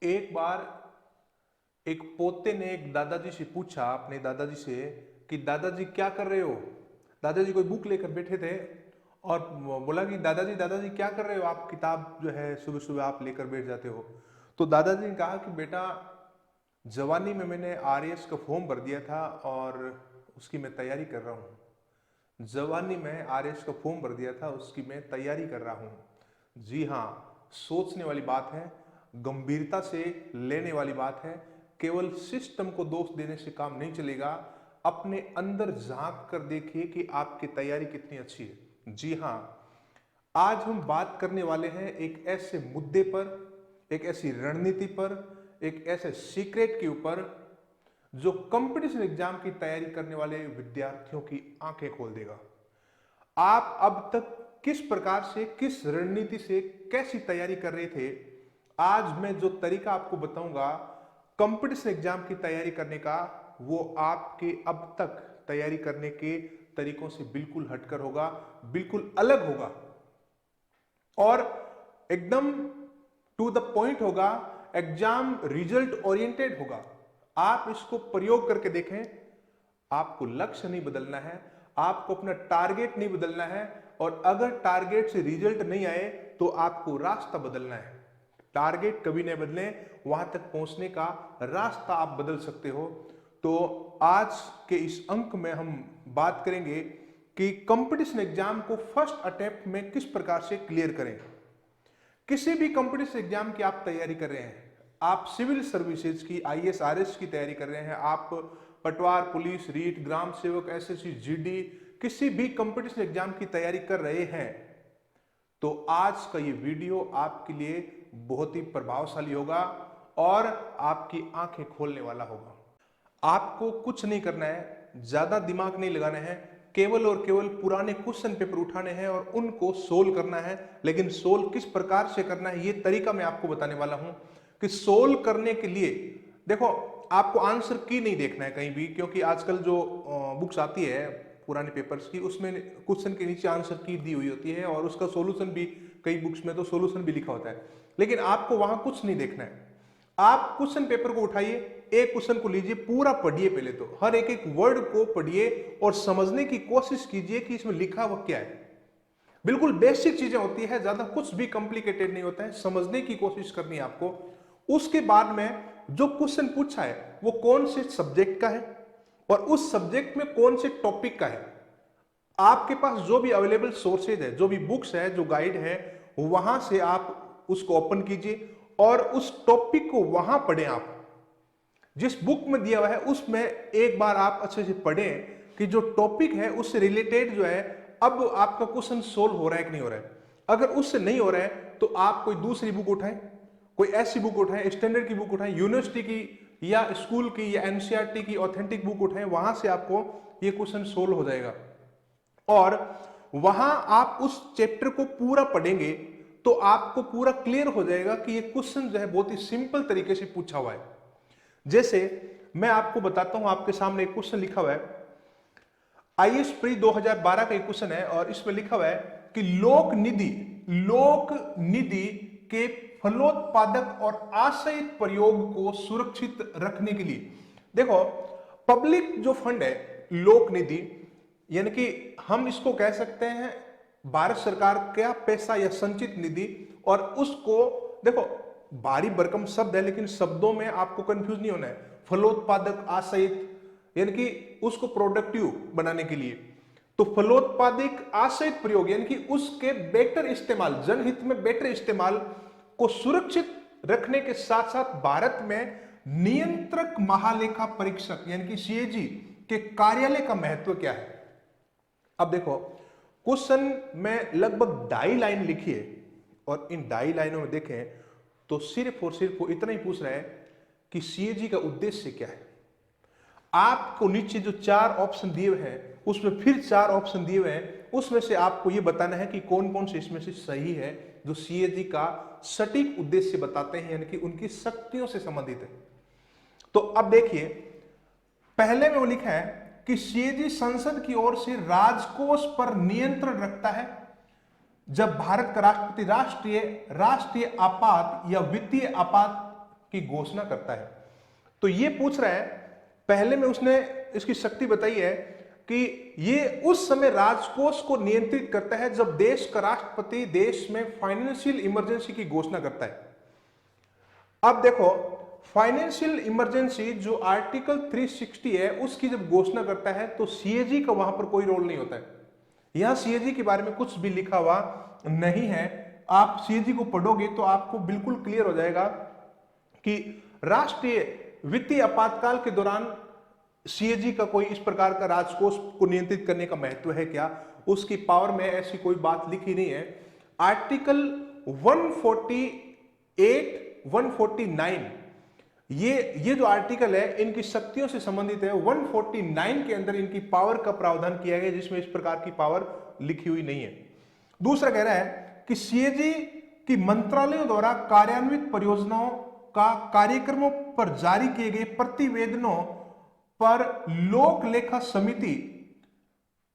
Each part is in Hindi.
एक बार एक पोते ने एक दादाजी से पूछा, अपने दादाजी से, कि दादाजी क्या कर रहे हो। दादाजी कोई बुक लेकर बैठे थे और बोला कि दादाजी दादाजी क्या कर रहे हो, आप किताब जो है सुबह सुबह आप लेकर बैठ जाते हो। तो दादाजी ने कहा कि बेटा, जवानी में मैंने आरएएस का फॉर्म भर दिया था और उसकी मैं तैयारी कर रहा हूँ। जवानी में आरएएस का फॉर्म भर दिया था, उसकी मैं तैयारी कर रहा हूँ। जी हाँ, सोचने वाली बात है, गंभीरता से लेने वाली बात है। केवल सिस्टम को दोष देने से काम नहीं चलेगा। अपने अंदर झांक कर देखिए कि आपकी तैयारी कितनी अच्छी है। जी हाँ, आज हम बात करने वाले हैं एक ऐसे मुद्दे पर, एक ऐसी रणनीति पर, एक ऐसे सीक्रेट के ऊपर जो कंपटीशन एग्जाम की तैयारी करने वाले विद्यार्थियों की आंखें खोल देगा। आप अब तक किस प्रकार से, किस रणनीति से, कैसी तैयारी कर रहे थे, आज मैं जो तरीका आपको बताऊंगा कंपटीशन एग्जाम की तैयारी करने का, वो आपके अब तक तैयारी करने के तरीकों से बिल्कुल हटकर होगा, बिल्कुल अलग होगा और एकदम टू द पॉइंट होगा, एग्जाम रिजल्ट ओरिएंटेड होगा। आप इसको प्रयोग करके देखें। आपको लक्ष्य नहीं बदलना है, आपको अपना टारगेट नहीं बदलना है, और अगर टारगेट से रिजल्ट नहीं आए तो आपको रास्ता बदलना है। टारगेट कभी नहीं बदले, वहां तक पहुंचने का रास्ता आप बदल सकते हो। तो आज के इस अंक में हम बात करेंगे कि कंपटीशन एग्जाम को फर्स्ट अटेम्प्ट में किस प्रकार से क्लियर करें। किसी भी कंपटीशन एग्जाम की आप तैयारी कर रहे हैं, आप सिविल सर्विसेज की, आईएएस आरएस की तैयारी कर रहे हैं, आप पटवार, पुलिस, रीट, ग्राम सेवक, एसएससी, जीडी, किसी भी कंपटीशन एग्जाम की तैयारी कर रहे हैं, तो आज का ये वीडियो आपके लिए बहुत ही प्रभावशाली होगा और आपकी आंखें खोलने वाला होगा। आपको कुछ नहीं करना है, ज्यादा दिमाग नहीं लगाना है, केवल और केवल पुराने क्वेश्चन पेपर उठाने हैं और उनको सोल्व करना है। लेकिन सोल्व किस प्रकार से करना है, ये तरीका मैं आपको बताने वाला हूं। कि सोल्व करने के लिए देखो, आपको आंसर की नहीं देखना है कहीं भी, क्योंकि आजकल जो बुक्स आती है पुराने पेपर्स की, उसमें क्वेश्चन के नीचे आंसर की दी हुई होती है और उसका सॉल्यूशन भी, कई बुक्स में तो सॉल्यूशन भी लिखा होता है। लेकिन आपको वहां कुछ नहीं देखना है। आप क्वेश्चन पेपर को उठाइए, एक क्वेश्चन को लीजिए, पूरा पढ़िए, पहले तो हर एक एक वर्ड को पढ़िए और समझने की कोशिश कीजिए कि इसमें लिखा हुआ क्या है। बिल्कुल बेसिक चीजें होती है, ज्यादा कुछ भी कॉम्प्लिकेटेड नहीं होता है, समझने की कोशिश करनी है आपको। उसके बाद में जो क्वेश्चन पूछा है वो कौन से सब्जेक्ट का है और उस सब्जेक्ट में कौन से टॉपिक का है। आपके पास जो भी अवेलेबल सोर्सेज है, जो भी बुक्स है, जो गाइड है, वहां से आप उसको ओपन कीजिए और उस टॉपिक को वहां पढ़ें। आप जिस बुक में दिया हुआ है उसमें एक बार आप अच्छे से पढ़ें कि जो टॉपिक है उससे रिलेटेड जो है, अब आपका क्वेश्चन सोल्व हो रहा है कि नहीं हो रहा है। अगर उससे नहीं हो रहा है तो आप कोई दूसरी बुक उठाएं, कोई ऐसी बुक उठाएं, स्टैंडर्ड की बुक उठाएं, यूनिवर्सिटी की या स्कूल की या एनसीईआरटी की ऑथेंटिक बुक उठाएं, वहां से आपको ये क्वेश्चन सोल्व हो जाएगा। और वहां आप उस चैप्टर को पूरा पढ़ेंगे तो आपको पूरा क्लियर हो जाएगा कि ये क्वेश्चन जो है बहुत ही सिंपल तरीके से पूछा हुआ है। जैसे मैं आपको बताता हूं, आपके सामने एक क्वेश्चन लिखा हुआ है, आईएएस प्री 2012 का एक क्वेश्चन है और इसमें लिखा हुआ है कि लोक निधि के फलोत्पादक और आशयित प्रयोग को सुरक्षित रखने के लिए, देखो पब्लिक जो फंड है लोक निधि, यानी कि हम इसको कह सकते हैं भारत सरकार का पैसा या संचित निधि, और उसको देखो भारी भरकम शब्द है लेकिन शब्दों में आपको कंफ्यूज नहीं होना है। फलोत्पादक, आशयित, यानी कि उसको प्रोडक्टिव बनाने के लिए, तो फलोत्पादक आशयित प्रयोग यानी कि उसके बेटर इस्तेमाल, जनहित में बेटर इस्तेमाल को सुरक्षित रखने के साथ साथ भारत में नियंत्रक महालेखा परीक्षक यानी कि सीएजी के कार्यालय का महत्व क्या है। अब देखो क्वेश्चन में लगभग 2.5 लाइन लिखी है और इन 2.5 लाइनों में देखें तो सिर्फ और सिर्फ वो इतना ही पूछ रहा है कि सीएजी का उद्देश्य क्या है। आपको नीचे जो 4 ऑप्शन दिए हुए हैं उसमें फिर 4 ऑप्शन दिए हुए हैं, उसमें से आपको यह बताना है कि कौन कौन से इसमें से सही है, जो सीएजी का सटीक उद्देश्य बताते हैं, यानी कि उनकी शक्तियों से संबंधित है। तो अब देखिए, पहले में वो लिखा है कि सीएजी संसद की ओर से राजकोष पर नियंत्रण रखता है जब भारत का राष्ट्रपति राष्ट्रीय आपात या वित्तीय आपात की घोषणा करता है। तो ये पूछ रहा है, पहले में उसने इसकी शक्ति बताई है कि ये उस समय राजकोष को नियंत्रित करता है जब देश का राष्ट्रपति देश में फाइनेंशियल इमरजेंसी की घोषणा करता है। अब देखो, फाइनेंशियल इमरजेंसी जो आर्टिकल 360 है उसकी जब घोषणा करता है तो सीएजी का वहां पर कोई रोल नहीं होता है। यहां सीएजी के बारे में कुछ भी लिखा हुआ नहीं है। आप सीएजी को पढ़ोगे तो आपको बिल्कुल क्लियर हो जाएगा कि राष्ट्रीय वित्तीय आपातकाल के दौरान सीएजी का कोई इस प्रकार का राजकोष को नियंत्रित करने का महत्व है क्या, उसकी पावर में ऐसी कोई बात लिखी नहीं है। आर्टिकल 148 149 ये जो आर्टिकल है इनकी शक्तियों से संबंधित है। 149 के अंदर इनकी पावर का प्रावधान किया गया जिसमें इस प्रकार की पावर लिखी हुई नहीं है। दूसरा कह रहा है कि सीएजी की मंत्रालयों द्वारा कार्यान्वित परियोजनाओं का कार्यक्रमों पर जारी किए गए प्रतिवेदनों पर लोक लेखा समिति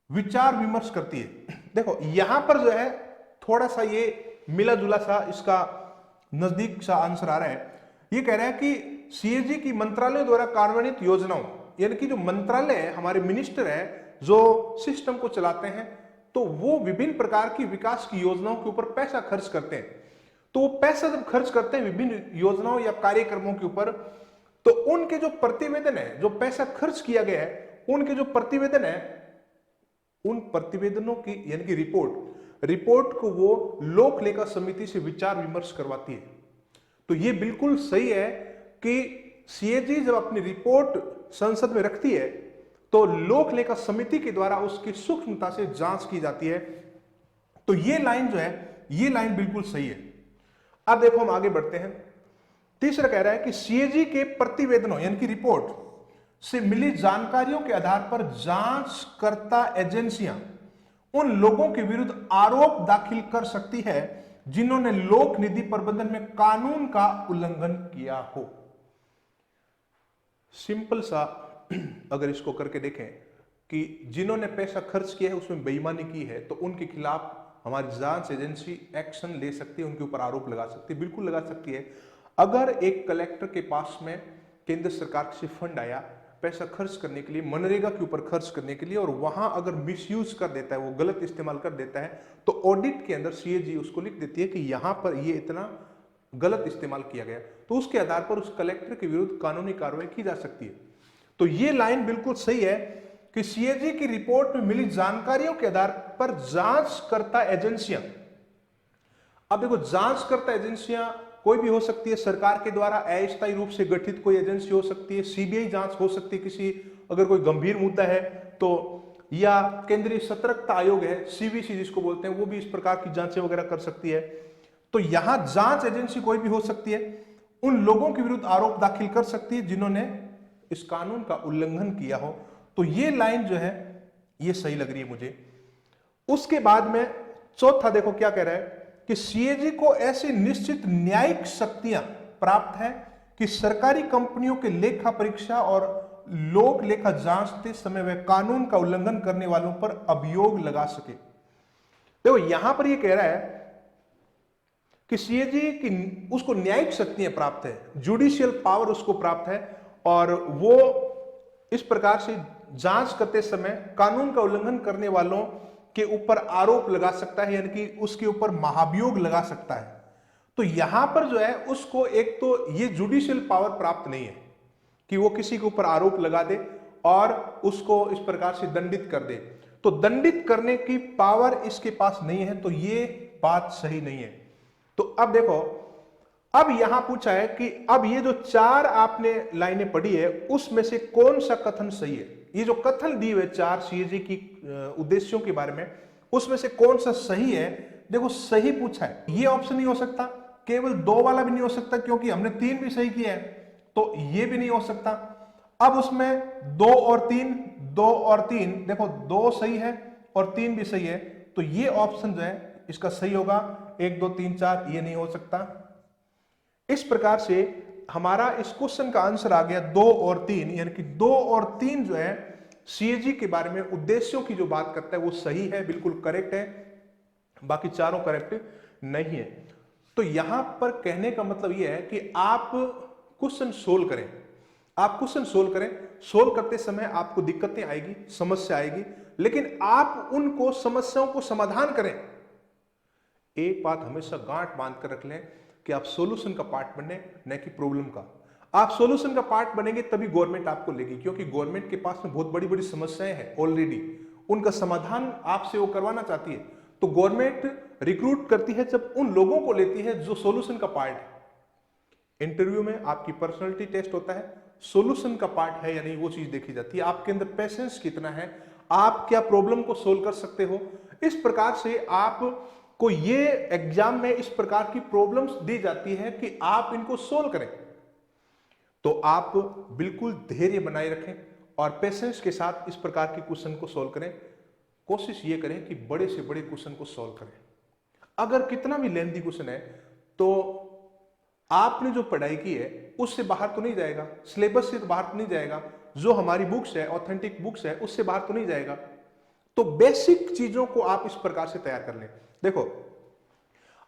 विचार विमर्श करती है। देखो यहां पर जो है थोड़ा सा ये मिला जुला सा इसका नजदीक सा आंसर आ रहा है। ये कह रहा है कि सीएजी की मंत्रालयों द्वारा कार्यान्वित योजनाओं, यानी कि जो मंत्रालय है, हमारे मिनिस्टर है जो सिस्टम को चलाते हैं, तो वो विभिन्न प्रकार की विकास की योजनाओं के ऊपर पैसा खर्च करते हैं। तो वो पैसा जब खर्च करते हैं विभिन्न योजनाओं या कार्यक्रमों के ऊपर, तो उनके जो प्रतिवेदन है, जो पैसा खर्च किया गया है, उनके जो प्रतिवेदन है, उन प्रतिवेदनों की यानी कि रिपोर्ट को वो लोक लेखा समिति से विचार विमर्श करवाती है। तो ये बिल्कुल सही है कि सीएजी जब अपनी रिपोर्ट संसद में रखती है तो लोक लेखा समिति के द्वारा उसकी सूक्ष्मता से जांच की जाती है। तो ये लाइन जो है, ये लाइन बिल्कुल सही है। अब देखो हम आगे बढ़ते हैं। तीसरा कह रहा है कि सीएजी के प्रतिवेदनों यानी कि रिपोर्ट से मिली जानकारियों के आधार पर जांचकर्ता एजेंसियां उन लोगों के विरुद्ध आरोप दाखिल कर सकती है जिन्होंने लोक निधि प्रबंधन में कानून का उल्लंघन किया हो। सिंपल सा अगर इसको करके देखें कि जिन्होंने पैसा खर्च किया है उसमें बेईमानी की है तो उनके खिलाफ हमारी जांच एजेंसी एक्शन ले सकती है, उनके ऊपर आरोप लगा सकती है, बिल्कुल लगा सकती है। अगर एक कलेक्टर के पास में केंद्र सरकार से फंड आया पैसा खर्च करने के लिए, मनरेगा के ऊपर खर्च करने के लिए, और वहां अगर मिसयूज कर देता है, वो गलत इस्तेमाल कर देता है, तो ऑडिट के अंदर सीएजी उसको लिख देती है कि यहां पर ये इतना गलत इस्तेमाल किया गया, तो उसके आधार पर उस कलेक्टर के विरुद्ध कानूनी कार्रवाई की जा सकती है। तो ये लाइन बिल्कुल सही है कि सीएजी की रिपोर्ट में मिली जानकारियों के आधार पर जांचकर्ता एजेंसियां, अब देखो जांचकर्ता एजेंसियां कोई भी हो सकती है, सरकार के द्वारा अस्थायी रूप से गठित कोई एजेंसी हो सकती है, सीबीआई जांच हो सकती है किसी अगर कोई गंभीर मुद्दा है तो, या केंद्रीय सतर्कता आयोग है सीवीसी जिसको बोलते हैं, वो भी इस प्रकार की जांचें वगैरह कर सकती है। तो यहां जांच एजेंसी कोई भी हो सकती है, उन लोगों के विरुद्ध आरोप दाखिल कर सकती है जिन्होंने इस कानून का उल्लंघन किया हो। तो ये लाइन जो है ये सही लग रही है मुझे। उसके बाद में चौथा देखो क्या कह रहा है कि सीएजी को ऐसी निश्चित न्यायिक शक्तियां प्राप्त है कि सरकारी कंपनियों के लेखा परीक्षा और लोक लेखा जांचते समय वह कानून का उल्लंघन करने वालों पर अभियोग लगा सके। देखो यहां पर यह कह रहा है कि सीएजी की उसको न्यायिक शक्तियां प्राप्त है, जुडिशियल पावर उसको प्राप्त है, और वो इस प्रकार से जांच करते समय कानून का उल्लंघन करने वालों के ऊपर आरोप लगा सकता है, यानी कि उसके ऊपर महाभियोग लगा सकता है। तो यहां पर जो है उसको एक तो ये जुडिशियल पावर प्राप्त नहीं है कि वो किसी के ऊपर आरोप लगा दे और उसको इस प्रकार से दंडित कर दे, तो दंडित करने की पावर इसके पास नहीं है, तो ये बात सही नहीं है। तो अब देखो, अब यहां पूछा है कि अब ये जो चार आपने लाइनें पढ़ी है उसमें से कौन सा कथन सही है। ये जो कथन दी हुए चार सीएजी की उद्देश्यों के बारे में, उसमें से कौन सा सही है। देखो सही पूछा है, ये ऑप्शन नहीं हो सकता, केवल 2 वाला भी नहीं हो सकता क्योंकि हमने 3 भी सही किया है, तो ये भी नहीं हो सकता। अब उसमें 2 और 3, देखो 2 सही है और 3 भी सही है, तो ये ऑप्शन जो है इसका सही होगा। 1 2 3 4 ये नहीं हो सकता। इस प्रकार से हमारा इस क्वेश्चन का आंसर आ गया 2 और 3, यानी कि 2 और 3 जो है सीएजी के बारे में उद्देश्यों की जो बात करता है वो सही है, बिल्कुल करेक्ट है, बाकी चारों करेक्ट नहीं है। तो यहां पर कहने का मतलब यह है कि आप क्वेश्चन सोल्व करें। आप क्वेश्चन सोल्व करें, सोल्व करते समय आपको दिक्कतें आएगी, समस्या आएगी, लेकिन आप उनको समस्याओं को समाधान करें। एक बात हमेशा गांठ बांध कर रख लें कि आप सॉल्यूशन का पार्ट बने, न कि प्रॉब्लम का। आप सॉल्यूशन का पार्ट बनेंगे तभी गवर्नमेंट आपको लेगी, क्योंकि गवर्नमेंट के पास में बहुत बड़ी बड़ी समस्याएं हैं ऑलरेडी, उनका समाधान आपसे वो करवाना चाहती है। तो गवर्नमेंट रिक्रूट करती है जब उन लोगों को लेती है जो सॉल्यूशन का पार्ट है। इंटरव्यू में आपकी पर्सनालिटी टेस्ट होता है, सॉल्यूशन का पार्ट है या नहीं वो चीज देखी जाती है, आपके अंदर पेशेंस कितना है, आप क्या प्रॉब्लम को सोल्व कर सकते हो। इस प्रकार से आप को ये एग्जाम में इस प्रकार की प्रॉब्लम्स दी जाती है कि आप इनको सोल्व करें। तो आप बिल्कुल धैर्य बनाए रखें और पेशेंस के साथ इस प्रकार के क्वेश्चन को सोल्व करें। कोशिश ये करें कि बड़े से बड़े क्वेश्चन को सोल्व करें। अगर कितना भी लेंथी क्वेश्चन है तो आपने जो पढ़ाई की है उससे बाहर तो नहीं जाएगा, सिलेबस से तो बाहर तो नहीं जाएगा, जो हमारी बुक्स है, ऑथेंटिक बुक्स है, उससे बाहर तो नहीं जाएगा। तो बेसिक चीजों को आप इस प्रकार से तैयार कर लें। देखो,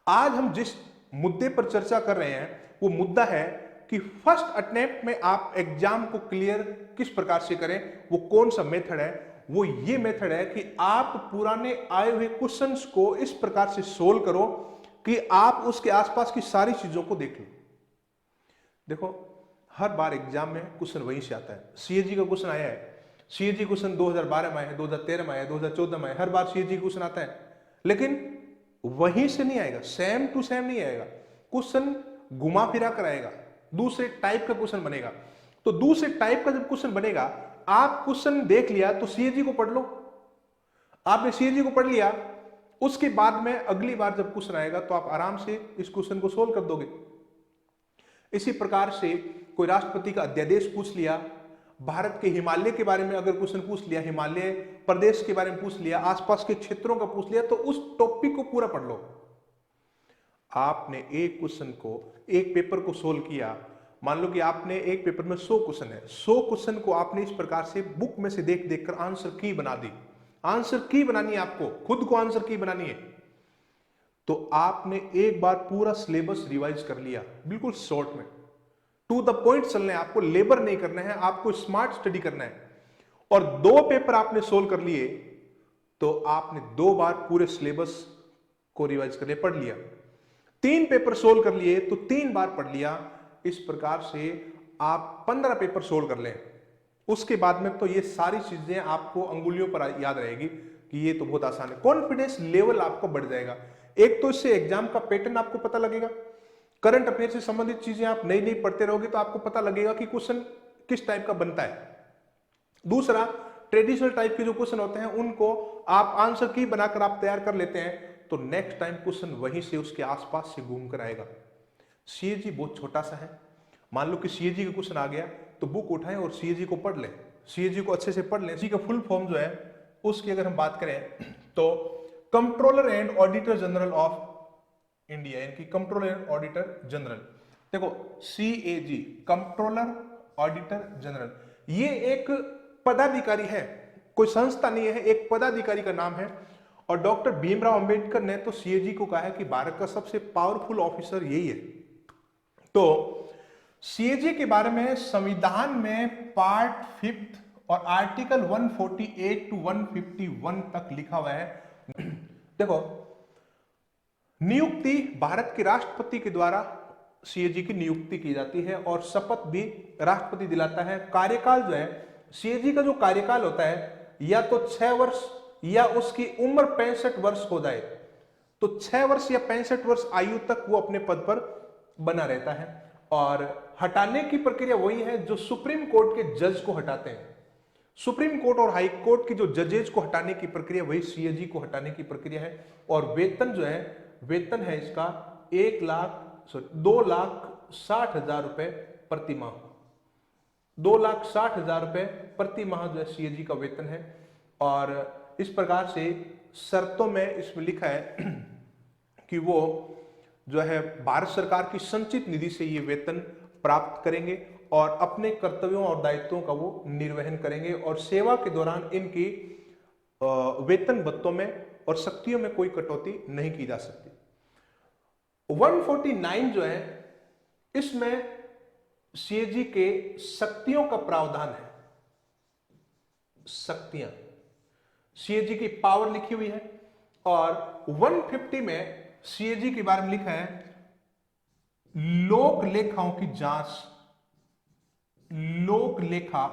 आज हम जिस मुद्दे पर चर्चा कर रहे हैं वो मुद्दा है कि फर्स्ट अटेम्प्ट में आप एग्जाम को क्लियर किस प्रकार से करें। वो कौन सा मेथड है? वो ये मेथड है कि आप पुराने आए हुए क्वेश्चंस को इस प्रकार से सोल्व करो कि आप उसके आसपास की सारी चीजों को देख लो। देखो, हर बार एग्जाम में क्वेश्चन वहीं से आता है। सीएजी का क्वेश्चन आया है, सीएजी क्वेश्चन 2012 में आया है, 2013 में आया है, 2014 में आया, हर बार सीएजी क्वेश्चन आता है, लेकिन वहीं से नहीं आएगा, सेम टू सेम नहीं आएगा, क्वेश्चन घुमा फिरा कर आएगा, दूसरे टाइप का क्वेश्चन बनेगा। तो दूसरे टाइप का जब क्वेश्चन बनेगा, आप क्वेश्चन देख लिया तो सीएजी को पढ़ लो। आपने सीएजी को पढ़ लिया, उसके बाद में अगली बार जब क्वेश्चन आएगा तो आप आराम से इस क्वेश्चन को सोल्व कर दोगे। इसी प्रकार से कोई राष्ट्रपति का अध्यादेश पूछ लिया, भारत के हिमालय के बारे में अगर क्वेश्चन पूछ लिया, हिमालय प्रदेश के बारे में पूछ लिया, आसपास के क्षेत्रों का पूछ लिया, तो उस टॉपिक को पूरा पढ़ लो। आपने एक क्वेश्चन को, एक पेपर को सोल्व किया, मान लो कि आपने एक पेपर में 100 क्वेश्चन है, 100 क्वेश्चन को आपने इस प्रकार से बुक में से देख देख कर आंसर की बना दी। आंसर की बनानी है, आपको खुद को आंसर की बनानी है। तो आपने एक बार पूरा सिलेबस रिवाइज कर लिया, बिल्कुल शॉर्ट में, टू द पॉइंट चलना है आपको, लेबर नहीं करना है, आपको स्मार्ट स्टडी करना है। और 2 पेपर आपने सोल्व कर लिए तो आपने 2 बार पूरे सिलेबस को रिवाइज कर लिया, पढ़ लिया। 3 पेपर सोल्व कर लिए तो 3 बार पढ़ लिया। इस प्रकार से आप 15 पेपर सोल्व कर लें, उसके बाद में तो ये सारी चीजें आपको अंगुलियों पर याद रहेगी कि ये तो बहुत आसान है। कॉन्फिडेंस लेवल आपको बढ़ जाएगा। एक तो इससे एग्जाम का पैटर्न आपको पता लगेगा, करंट अफेयर से संबंधित चीजें आप नई नई पढ़ते रहोगे तो आपको पता लगेगा कि क्वेश्चन किस टाइप का बनता है। दूसरा, ट्रेडिशनल टाइप के जो क्वेश्चन होते हैं उनको आप आंसर की बनाकर आप तैयार कर लेते हैं तो नेक्स्ट टाइम क्वेश्चन वहीं से उसके आसपास से घूम कर आएगा। सीएजी बहुत छोटा सा है, मान लो कि सीएजी का क्वेश्चन आ गया तो बुक उठाएं और सीएजी को पढ़ लें, सीएजी को अच्छे से पढ़ लें। सीएजी का फुल फॉर्म जो है उसकी अगर हम बात करें तो controller and auditor general of India, इनकी कंट्रोलर एंड ऑडिटर जनरल। देखो, सीएजी, कंट्रोलर ऑडिटर जनरल, ये एक पदाधिकारी है, कोई संस्था नहीं है, एक पदाधिकारी का नाम है। और डॉक्टर भीमराव अंबेडकर ने तो सीएजी को कहा है कि भारत का सबसे पावरफुल ऑफिसर यही है। तो सीएजी के बारे में संविधान में पार्ट 5 और आर्टिकल 148 टू 151 तक लिखा हुआ है। देखो, नियुक्ति भारत के राष्ट्रपति के द्वारा सीएजी की नियुक्ति की जाती है और शपथ भी राष्ट्रपति दिलाता है। कार्यकाल जो है सीएजी का, जो कार्यकाल होता है, या तो 6 वर्ष या उसकी उम्र 65 वर्ष हो जाए तो 6 वर्ष या 65 वर्ष आयु तक वो अपने पद पर बना रहता है। और हटाने की प्रक्रिया वही है जो सुप्रीम कोर्ट के जज को हटाते हैं। सुप्रीम कोर्ट और हाई कोर्ट की जो जजेज को हटाने की प्रक्रिया वही सीएजी को हटाने की प्रक्रिया है। और वेतन जो है, वेतन है इसका 2,60,000 रुपए प्रति माह, 2,60,000 रुपए प्रति माह जो है सीएजी का वेतन है। और इस प्रकार से शर्तों में इसमें लिखा है कि वो जो है भारत सरकार की संचित निधि से ये वेतन प्राप्त करेंगे और अपने कर्तव्यों और दायित्वों का वो निर्वहन करेंगे और सेवा के दौरान इनकी वेतन भत्तों में और शक्तियों में कोई कटौती नहीं की जा सकती। 149 जो है, इसमें सीएजी के शक्तियों का प्रावधान है, शक्तियां, सीएजी की पावर लिखी हुई है। और 150 में सीएजी के बारे में लिखा है लोक लेखाओं की जांच, लोक लेखा,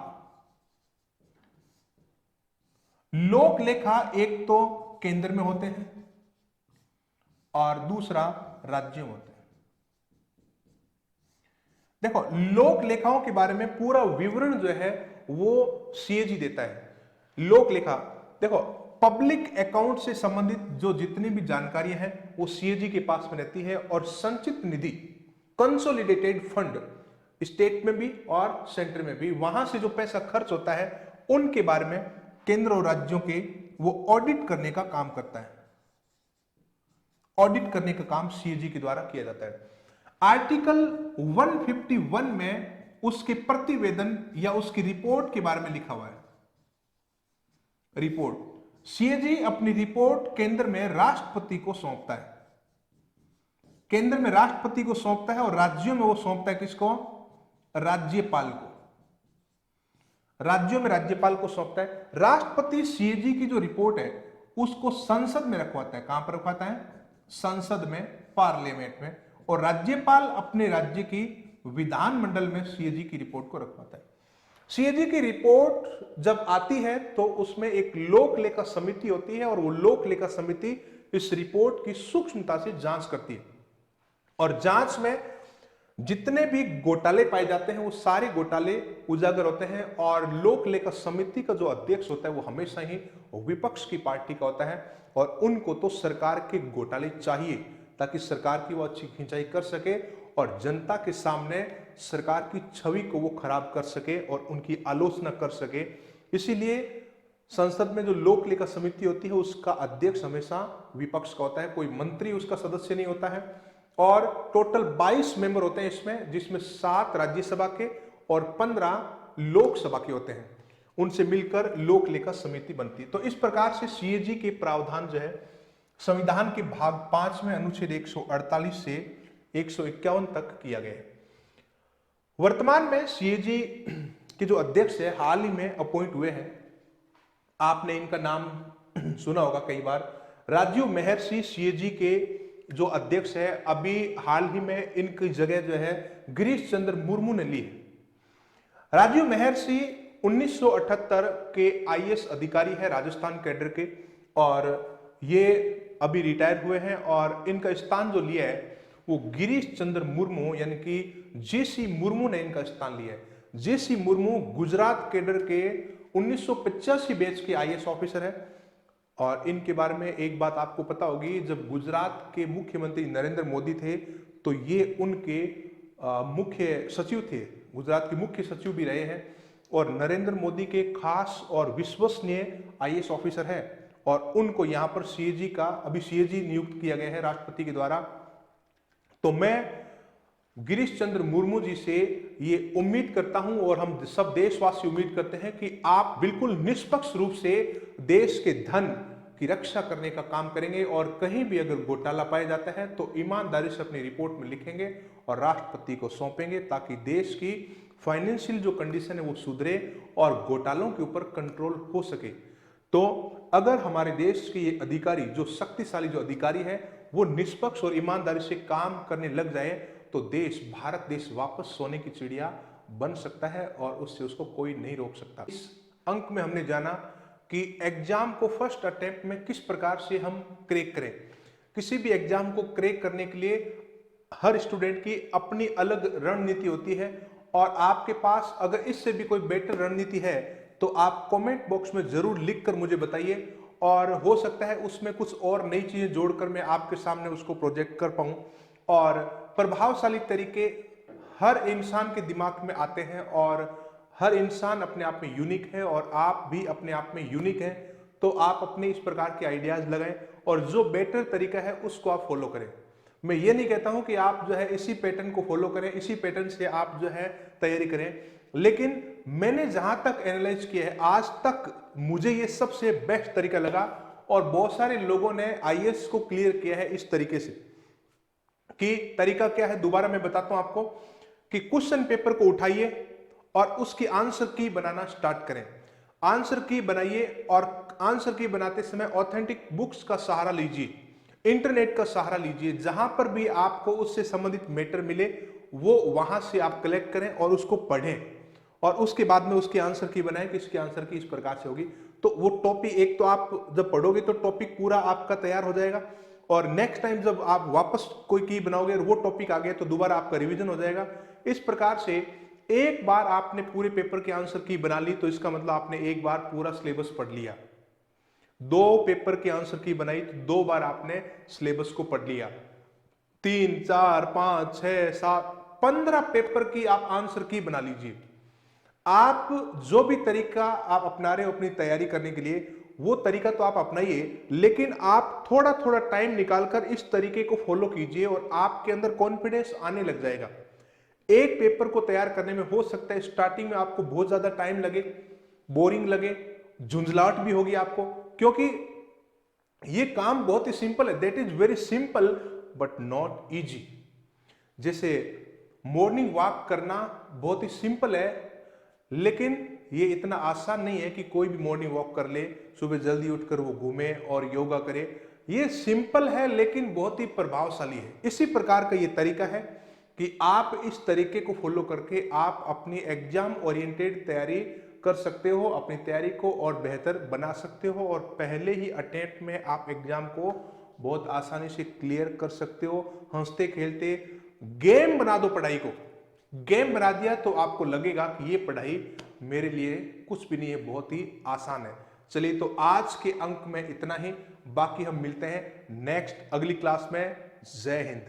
लोक लेखा एक तो केंद्र में होते हैं और दूसरा राज्यों में होते हैं। देखो, लोक लेखाओं के बारे में पूरा विवरण जो है वो सीएजी देता है। लोक लेखा, देखो, पब्लिक अकाउंट से संबंधित जो जितनी भी जानकारियां हैं वो सीएजी के पास में रहती है। और संचित निधि, कंसोलिडेटेड फंड, स्टेट में भी और सेंटर में भी, वहां से जो पैसा खर्च होता है उनके बारे में केंद्र और राज्यों के वो ऑडिट करने का काम करता है। ऑडिट करने का काम सीएजी के द्वारा किया जाता है। आर्टिकल 151 में उसके प्रतिवेदन या उसकी रिपोर्ट के बारे में लिखा हुआ है। रिपोर्ट, सीएजी अपनी रिपोर्ट केंद्र में राष्ट्रपति को सौंपता है। केंद्र में राष्ट्रपति को सौंपता है और राज्यों में वो सौंपता है किसको? राज्यपाल को। राज्यों में राज्यपाल को सौंपता है। राष्ट्रपति सीएजी की जो रिपोर्ट है उसको संसद में रखवाता है। कहां पर रखवाता है? संसद में, पार्लियामेंट में। और राज्यपाल अपने राज्य की विधानमंडल में सीएजी की रिपोर्ट को रखवाता है। सीएजी की रिपोर्ट जब आती है तो उसमें एक लोक लेखा समिति होती है और वो लोक लेखा समिति इस रिपोर्ट की सूक्ष्मता से जांच करती है। और जांच में जितने भी घोटाले पाए जाते हैं वो सारे घोटाले उजागर होते हैं। और लोक लेखा समिति का जो अध्यक्ष होता है वो हमेशा ही विपक्ष की पार्टी का होता है। और उनको तो सरकार के घोटाले चाहिए ताकि सरकार की वो अच्छी खिंचाई कर सके और जनता के सामने सरकार की छवि को वो खराब कर सके और उनकी आलोचना कर सके। इसीलिए संसद में जो लोक लेखा समिति होती है उसका अध्यक्ष हमेशा विपक्ष का होता है, कोई मंत्री उसका सदस्य नहीं होता है। और टोटल 22 मेंबर होते हैं इसमें, जिसमें 7 राज्यसभा के और 15 लोकसभा के होते हैं। उनसे मिलकर लोक लेखा समिति बनती है। तो इस प्रकार से सीएजी के प्रावधान जो है संविधान के भाग 5 में अनुच्छेद 148 से 151 तक किया गया है। वर्तमान में सीएजी के जो अध्यक्ष है हाल ही में अपॉइंट हुए हैं, आपने इनका नाम सुना होगा कई बार। राजीव महर्षि सीएजी के जो अध्यक्ष है, अभी हाल ही में इनकी जगह जो है गिरीश चंद्र मुर्मू ने ली है। राजीव महर्षि 1978 के आईएएस अधिकारी है, राजस्थान कैडर के, और ये अभी रिटायर हुए हैं। और इनका स्थान जो लिया है वो गिरीश चंद्र मुर्मू यानी कि जेसी मुर्मू ने इनका स्थान लिया है। जेसी मुर्मू गुजरात कैडर के 1985 बैच के आईएएस ऑफिसर है। और इनके बारे में एक बात आपको पता होगी, जब गुजरात के मुख्यमंत्री नरेंद्र मोदी थे तो ये उनके मुख्य सचिव थे, गुजरात के मुख्य सचिव भी रहे हैं और नरेंद्र मोदी के खास और विश्वसनीय आईएएस ऑफिसर है। और उनको यहां पर सीएजी का अभी सीएजी नियुक्त किया गया है राष्ट्रपति के द्वारा। तो मैं गिरीश चंद्र मुर्मू जी से ये उम्मीद करता हूं और हम सब देशवासी उम्मीद करते हैं कि आप बिल्कुल निष्पक्ष रूप से देश के धन की रक्षा करने का काम करेंगे और कहीं भी अगर घोटाला पाया जाता है तो ईमानदारी से अपनी रिपोर्ट में लिखेंगे और राष्ट्रपति को सौंपेंगे ताकि देश की फाइनेंशियल जो कंडीशन है वो सुधरे और घोटालों के ऊपर कंट्रोल हो सके। तो अगर हमारे देश के ये अधिकारी, जो शक्तिशाली जो अधिकारी है, वो निष्पक्ष और ईमानदारी से काम करने लग जाए तो देश, भारत देश वापस सोने की चिड़िया बन सकता है और उससे उसको कोई नहीं रोक सकता। इस अंक में हमने जाना कि एग्जाम को फर्स्ट अटेम्प्ट में किस प्रकार से हम क्रैक करें। किसी भी एग्जाम को क्रैक करने के लिए हर स्टूडेंट की अपनी अलग रणनीति होती है और आपके पास अगर इससे भी कोई बेटर रणनीति है तो आप कमेंट बॉक्स में जरूर लिखकर मुझे बताइए और हो सकता है उसमें कुछ और नई चीजें जोड़कर मैं आपके सामने उसको प्रोजेक्ट कर पाऊं। और प्रभावशाली तरीके हर इंसान के दिमाग में आते हैं और हर इंसान अपने आप में यूनिक है और आप भी अपने आप में यूनिक हैं। तो आप अपने इस प्रकार के आइडियाज लगाएं और जो बेटर तरीका है उसको आप फॉलो करें। मैं ये नहीं कहता हूं कि आप जो है इसी पैटर्न को फॉलो करें, इसी पैटर्न से आप जो है तैयारी करें, लेकिन मैंने जहां तक एनालाइज किया है आज तक मुझे ये सबसे बेस्ट तरीका लगा और बहुत सारे लोगों ने आईएएस को क्लियर किया है इस तरीके से। कि तरीका क्या है दोबारा मैं बताता हूं आपको कि क्वेश्चन पेपर को उठाइए और उसकी आंसर की बनाना स्टार्ट करें। आंसर की बनाइए और आंसर की बनाते समय ऑथेंटिक बुक्स का सहारा लीजिए, इंटरनेट का सहारा लीजिए, जहां पर भी आपको उससे संबंधित मैटर मिले वो वहां से आप कलेक्ट करें और उसको पढ़ें और उसके बाद में उसकी आंसर की बनाएं कि इसकी आंसर की इस प्रकार से होगी। तो वो टॉपिक एक तो आप जब पढ़ोगे तो टॉपिक पूरा आपका तैयार हो जाएगा और नेक्स्ट टाइम जब आप वापस कोई की बनाओगे और वो टॉपिक आ गया तो दोबारा आपका रिवीजन हो जाएगा। इस प्रकार से एक बार आपने पूरे पेपर की आंसर की बना ली तो इसका मतलब आपने एक बार पूरा सिलेबस पढ़ लिया। 2 पेपर की आंसर की बनाई तो 2 बार आपने सिलेबस को पढ़ लिया। 3, 4, 5, 6, 7, 15 पेपर की आप आंसर की बना लीजिए। आप जो भी तरीका आप अपना रहे हो अपनी तैयारी करने के लिए वो तरीका तो आप अपनाइए, लेकिन आप थोड़ा थोड़ा टाइम निकालकर इस तरीके को फॉलो कीजिए और आपके अंदर कॉन्फिडेंस आने लग जाएगा। एक पेपर को तैयार करने में हो सकता है स्टार्टिंग में आपको बहुत ज्यादा टाइम लगे, बोरिंग लगे, झुंझलाहट भी होगी आपको, क्योंकि ये काम बहुत ही सिंपल है। That is very simple but not easy. जैसे मॉर्निंग वॉक करना बहुत ही सिंपल है, लेकिन ये इतना आसान नहीं है कि कोई भी मॉर्निंग वॉक कर ले, सुबह जल्दी उठकर वो घूमे और योगा करे। ये सिंपल है लेकिन बहुत ही प्रभावशाली है। इसी प्रकार का ये तरीका है कि आप इस तरीके को फॉलो करके आप अपनी एग्जाम ओरिएंटेड तैयारी कर सकते हो, अपनी तैयारी को और बेहतर बना सकते हो और पहले ही अटेम्प्ट में आप एग्जाम को बहुत आसानी से क्लियर कर सकते हो। हंसते खेलते गेम बना दो, पढ़ाई को गेम बना दिया तो आपको लगेगा कि ये पढ़ाई मेरे लिए कुछ भी नहीं है, बहुत ही आसान है। चलिए तो आज के अंक में इतना ही, बाकी हम मिलते हैं नेक्स्ट अगली क्लास में। जय हिंद।